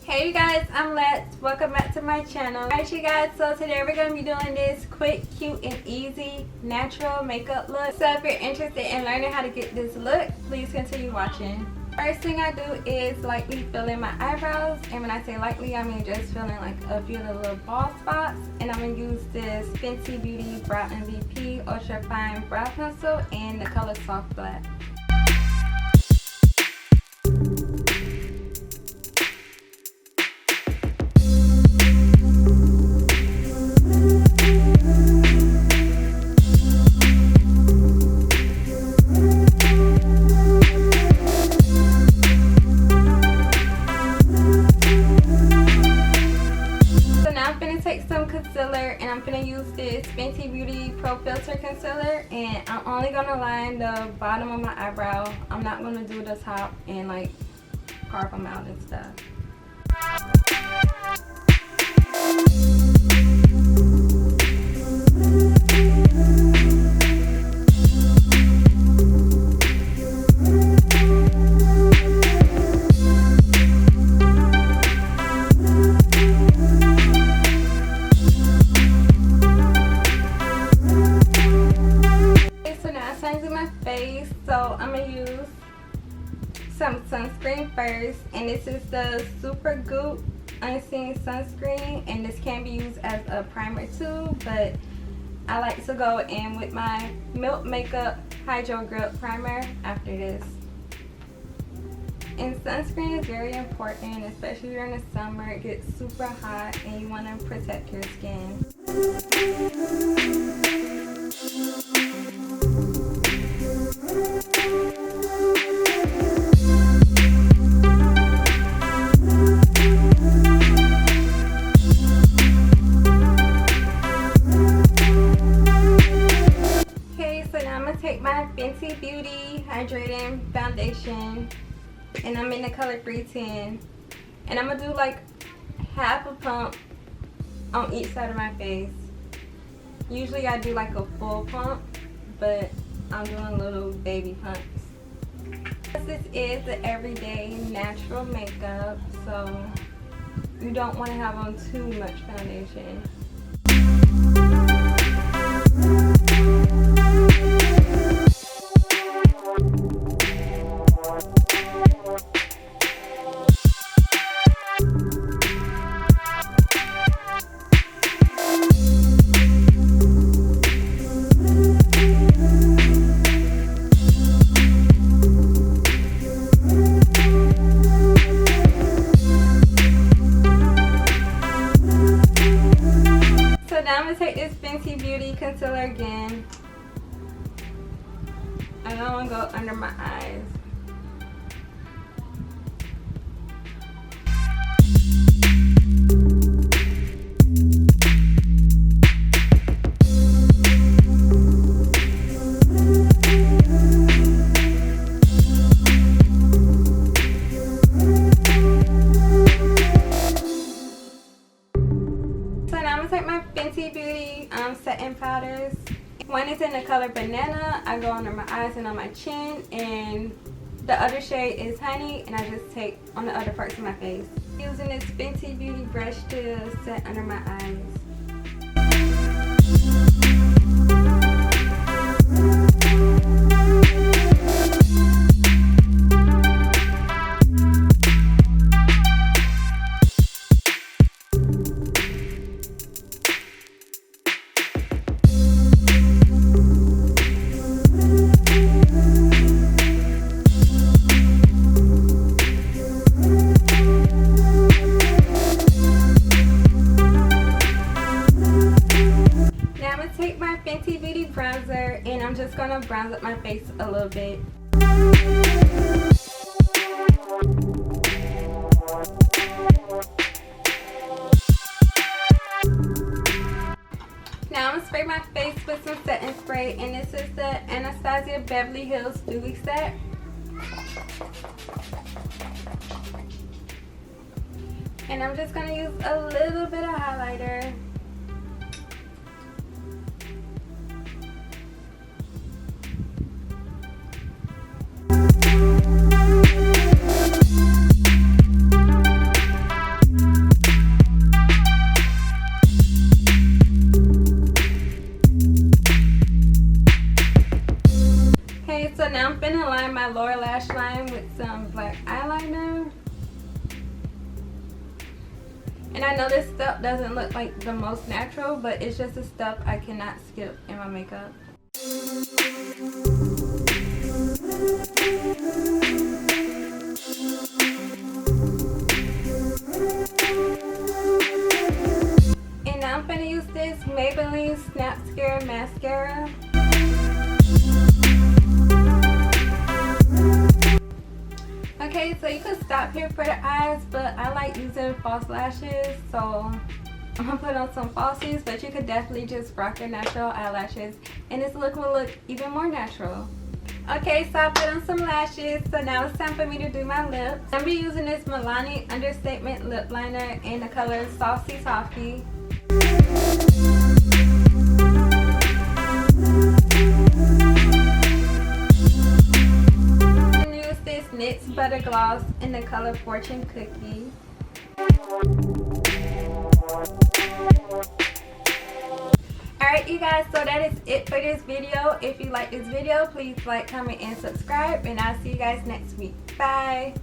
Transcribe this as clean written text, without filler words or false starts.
Hey you guys, I'm Lex. Welcome back to my channel. Alright you guys, so today we're going to be doing this quick, cute, and easy natural makeup look. So if you're interested in learning how to get this look, please continue watching. First thing I do is lightly fill in my eyebrows, and when I say lightly, I mean just filling like a few little bald spots. And I'm going to use this Fenty Beauty Brow MVP Ultra Fine Brow Pencil in the color Soft Black. And I'm gonna use this Fenty Beauty Pro Filter concealer, and I'm only gonna line the bottom of my eyebrow. I'm not gonna do the top and like carve them out and stuff. So I'm going to use some sunscreen first, and this is the Supergoop Unseen Sunscreen, and this can be used as a primer too, but I like to go in with my Milk Makeup Hydro Grip Primer after this. And sunscreen is very important, especially during the summer. It gets super hot and you want to protect your skin. Fenty Beauty Hydrating Foundation, and I'm in the color 310, and I'm gonna do like half a pump on each side of my face. Usually I do like a full pump, but I'm doing little baby pumps. This is the everyday natural makeup, so you don't want to have on too much foundation. I'm going to take this Fenty Beauty concealer again, and I'm going to go under my eyes. Fenty Beauty setting powders. One is in the color Banana. I go under my eyes and on my chin, and the other shade is Honey, and I just take on the other parts of my face. Using this Fenty Beauty brush to set under my eyes. Fenty Beauty bronzer, and I'm just gonna bronze up my face a little bit. Now I'm gonna spray my face with some setting spray, and this is the Anastasia Beverly Hills Dewy set. And I'm just gonna use a little bit of highlighter. And I know this stuff doesn't look like the most natural, but it's just the stuff I cannot skip in my makeup. And now I'm going to use this Maybelline Snapscara mascara. Okay, so you can stop here for the eyes, but I like using false lashes, so I'm gonna put on some falsies, but you could definitely just rock your natural eyelashes and this look will look even more natural. Okay, so I put on some lashes, so now it's time for me to do my lips. I'm gonna be using this Milani Understatement lip liner in the color Saucy Toffee. NYX Butter Gloss in the color Fortune Cookie. Alright you guys, so that is it for this video. If you like this video, please like, comment, and subscribe, and I'll see you guys next week. Bye!